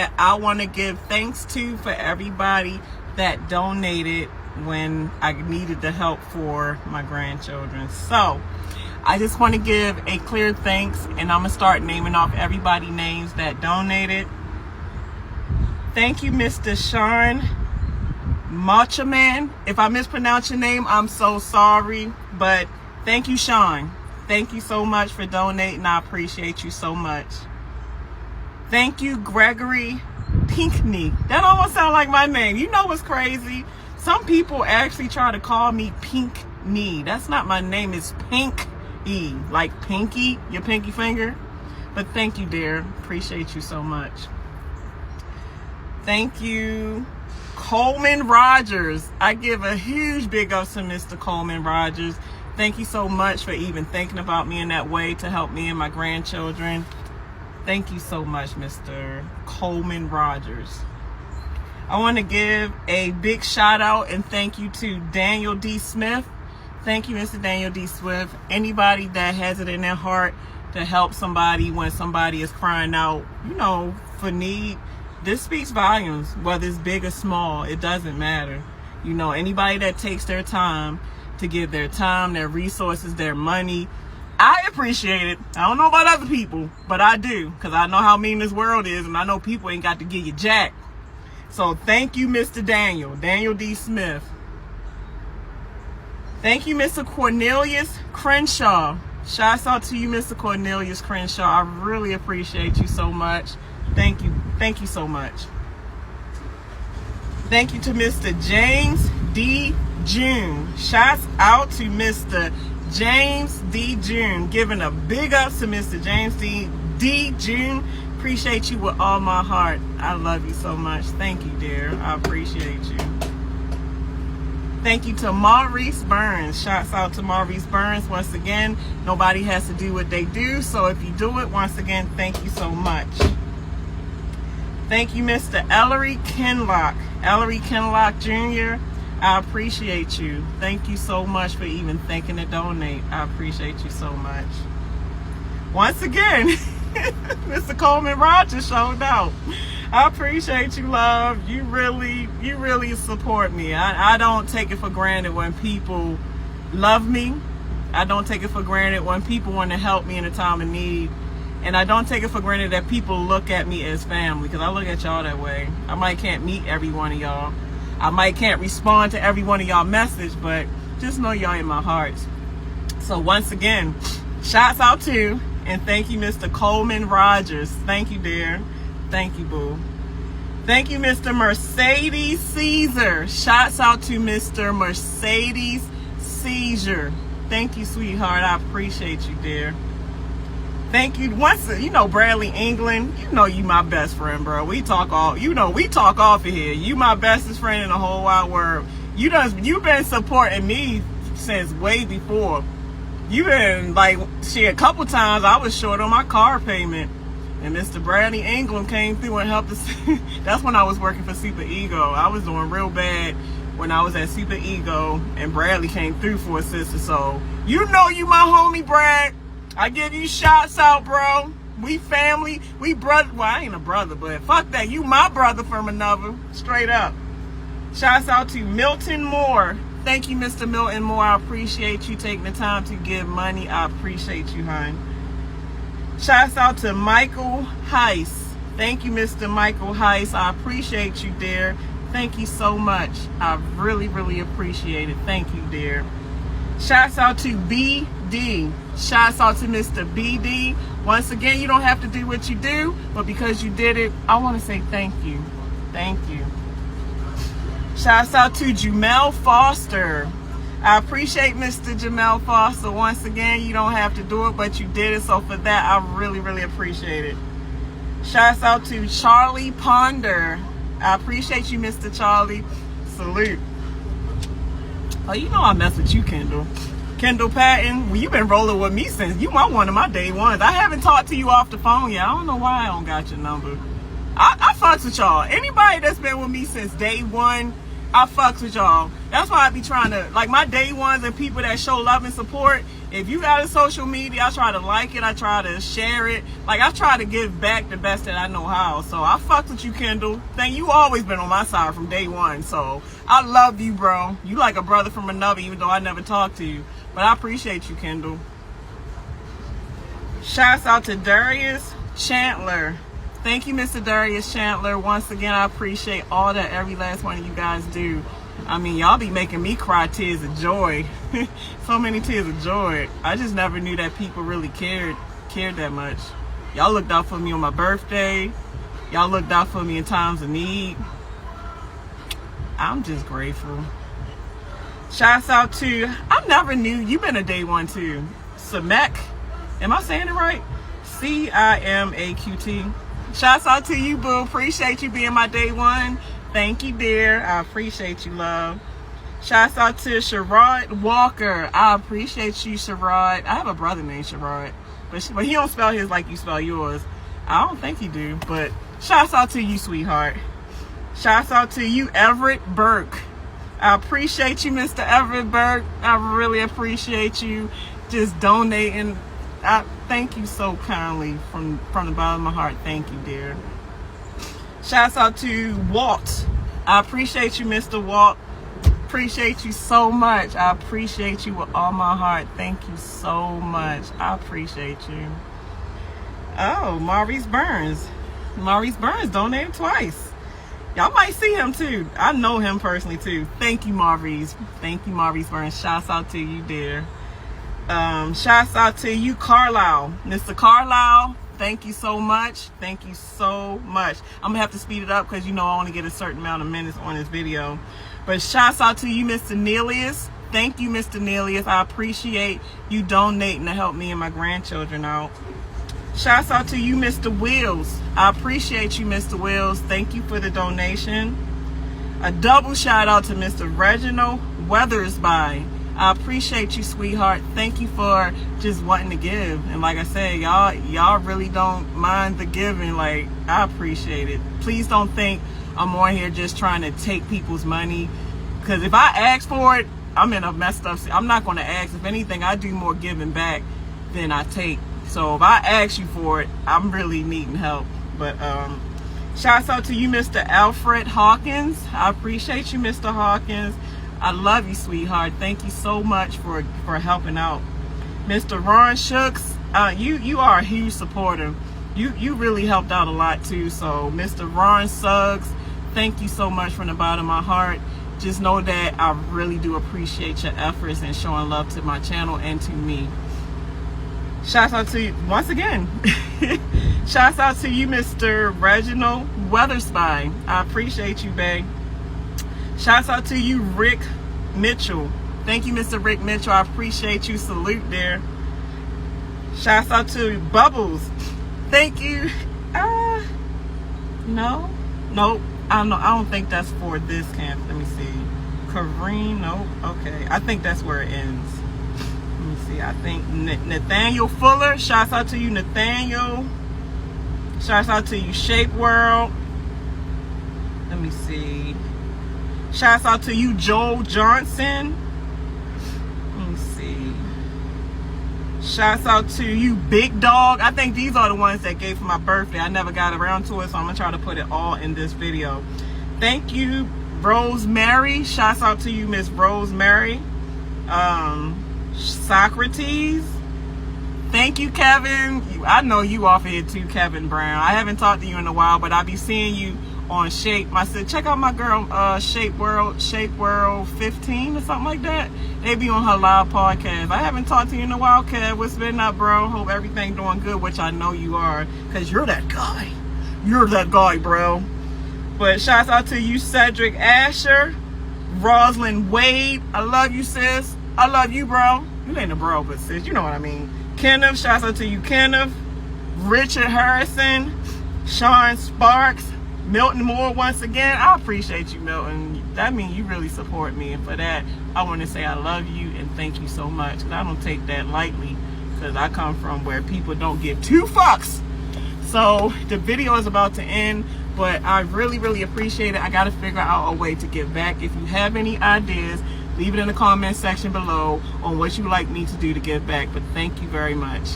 that I want to give thanks to for everybody that donated when I needed the help for my grandchildren. So I just want to give a clear thanks, and I'm going to start naming off everybody's names that donated. Thank you, Mr. Sean Machaman. If I mispronounce your name, I'm so sorry, but thank you, Sean. Thank you so much for donating. I appreciate you so much. Thank you, Gregory Pinkney. That almost sounds like my name. You know what's crazy? Some people actually try to call me Pinkney. That's not my name. It's Pink E, like pinky, your pinky finger. But thank you, dear. Appreciate you so much. Thank you, Coleman Rogers. I give a huge big up to Mr. Coleman Rogers. Thank you so much for even thinking about me in that way to help me and my grandchildren. Thank you so much, Mr. Coleman Rogers. I want to give a big shout out and thank you to Daniel D. Smith. Thank you, Mr. Daniel D. Swift. Anybody that has it in their heart to help somebody when somebody is crying out, for need, this speaks volumes, whether it's big or small, it doesn't matter. Anybody that takes their time to give their time, their resources, their money, I appreciate it. I don't know about other people, but I do, because I know how mean this world is, and I know people ain't got to give you jack. So thank you, Mr. Daniel D. Smith. Thank you, Mr. Cornelius Crenshaw. Shouts out to you, Mr. Cornelius Crenshaw. I really appreciate you so much. Thank you. Thank you so much. Thank you to Mr. James D. June. Shouts out to Mr. James D. June. Giving a big up to Mr. James D. June. Appreciate you with all my heart. I love you so much. Thank you, dear. I appreciate you. Thank you to Maurice Burns. Shouts out to Maurice Burns. Once again, nobody has to do what they do. So if you do it, once again, thank you so much. Thank you, Mr. Ellery Kenlock. Ellery Kenlock Jr., I appreciate you. Thank you so much for even thinking to donate. I appreciate you so much. Once again, Mr. Coleman Rogers showed out. I appreciate you, love. You really support me. I don't take it for granted when people love me. I don't take it for granted when people want to help me in a time of need. And I don't take it for granted that people look at me as family, because I look at y'all that way. I might can't meet every one of y'all. I might can't respond to every one of y'all message, but just know y'all in my heart. So once again, shouts out to and thank you, Mr. Coleman Rogers. Thank you, dear. Thank you, boo. Thank you, Mr. Mercedes Caesar. Shouts out to Mr. Mercedes Caesar. Thank you, sweetheart. I appreciate you, dear. Thank you. Bradley England, you my best friend, bro. We talk off of here. You my bestest friend in the whole wide world. You've been supporting me since way before. You been a couple times I was short on my car payment, and Mr. Bradley England came through and helped us. That's when I was working for Super Ego. I was doing real bad when I was at Super Ego, and Bradley came through for a sister. So you my homie, Brad. I give you shouts out, bro. We family, we brother. Well, I ain't a brother, but fuck that. You my brother from another. Straight up. Shouts out to Milton Moore. Thank you, Mr. Milton Moore. I appreciate you taking the time to give money. I appreciate you, hon. Shouts out to Michael Heiss. Thank you, Mr. Michael Heiss. I appreciate you, dear. Thank you so much. I really, really appreciate it. Thank you, dear. Shouts out to BD. Shouts out to Mr. BD. Once again, you don't have to do what you do, but because you did it, I want to say thank you. Thank you. Shouts out to Jamel Foster. I appreciate Mr. Jamel Foster. Once again, you don't have to do it, but you did it. So for that, I really, really appreciate it. Shouts out to Charlie Ponder. I appreciate you, Mr. Charlie. Salute. Oh, I mess with you, Kendall. Kendall Patton, well, you've been rolling with me since you one of my day ones. I haven't talked to you off the phone yet. I don't know why I don't got your number. I fucks with y'all. Anybody that's been with me since day one, I fucks with y'all. That's why I be trying to, my day ones and people that show love and support, If you got a social media, I try to like it. I try to share it. Like, I try to give back the best that I know how. So I fucked with you, Kendall. Thank you. Always been on my side from day one. So I love you, bro. You like a brother from another, even though I never talked to you. But I appreciate you, Kendall. Shouts out to Darius Chandler. Thank you, Mr. Darius Chandler. Once again, I appreciate all that every last one of you guys do. I mean, y'all be making me cry tears of joy. So many tears of joy. I just never knew that people really cared that much. Y'all looked out for me on my birthday. Y'all looked out for me in times of need. I'm just grateful. Shouts out to, I never knew, you've been a day one too. Samek. Am I saying it right? C-I-M-A-Q-T. Shouts out to you, boo. Appreciate you being my day one. Thank you, dear. I appreciate you, love. Shouts out to Sherrod Walker. I appreciate you, Sherrod. I have a brother named Sherrod, but he don't spell his like you spell yours. I don't think he do, but shouts out to you, sweetheart. Shouts out to you, Everett Burke. I appreciate you, Mr. Everett Burke. I really appreciate you just donating. I thank you so kindly from the bottom of my heart. Thank you, dear. Shouts out to Walt. I appreciate you, Mr. Walt. Appreciate you so much. I appreciate you with all my heart. Thank you so much. I appreciate you. Oh, Maurice Burns. Maurice Burns donated twice. Y'all might see him too. I know him personally too. Thank you, Maurice. Thank you, Maurice Burns. Shouts out to you, dear. Shouts out to you, Carlisle. Mr. Carlisle, thank you so much. Thank you so much. I'm gonna have to speed it up because you know I only get a certain amount of minutes on this video. But shouts out to you, Mr. Nelius. Thank you, Mr. Nelius. I appreciate you donating to help me and my grandchildren out. Shouts out to you, Mr. Wills. I appreciate you, Mr. Wills. Thank you for the donation. A double shout out to Mr. Reginald Weathersby. I appreciate you, sweetheart. Thank you for just wanting to give. And like I said, y'all really don't mind the giving. Like, I appreciate it. Please don't think I'm on here just trying to take people's money. Because if I ask for it, I'm in a messed up. I'm not going to ask. If anything, I do more giving back than I take. So if I ask you for it, I'm really needing help. But shouts out to you, Mr. Alfred Hawkins. I appreciate you, Mr. Hawkins. I love you, sweetheart. Thank you so much for helping out. Mr. Ron Shooks, you are a huge supporter. You really helped out a lot too. So Mr. Ron Suggs, thank you so much from the bottom of my heart. Just know that I really do appreciate your efforts and showing love to my channel and to me. Shouts out to you once again. Shouts out to you, Mr. Reginald Weathersby. I appreciate you, babe. Shouts out to you, Rick Mitchell. Thank you, Mr. Rick Mitchell. I appreciate you. Salute there. Shouts out to Bubbles. Thank you. No. Nope. I don't think that's for this camp. Let me see. Kareem. Nope. Okay. I think that's where it ends. Let me see. I think Nathaniel Fuller. Shouts out to you, Nathaniel. Shouts out to you, Shape World. Let me see. Shouts out to you, Joel Johnson. Let me see. Shouts out to you, Big Dog. I think these are the ones that gave for my birthday. I never got around to it, so I'm going to try to put it all in this video. Thank you, Rosemary. Shouts out to you, Miss Rosemary. Socrates. Thank you, Kevin. I know you off here too, Kevin Brown. I haven't talked to you in a while, but I'll be seeing you on Shape. I said, check out my girl, Shape World 15 or something like that. They be on her live podcast. I haven't talked to you in a while, Kev. What's been up, bro? Hope everything doing good, which I know you are, because you're that guy. You're that guy, bro. But shouts out to you, Cedric Asher, Rosalind Wade. I love you, sis. I love you, bro. You ain't a bro, but sis, you know what I mean. Kenneth, shouts out to you, Kenneth. Richard Harrison, Sean Sparks, Milton Moore once again. I appreciate you, Milton. That means you really support me, and for that I want to say I love you and thank you so much, because I don't take that lightly, because I come from where people don't give two fucks. So the video is about to end, but I really appreciate it. I got to figure out a way to give back. If you have any ideas, Leave it in the comment section below on what you like me to do to give back. But thank you very much.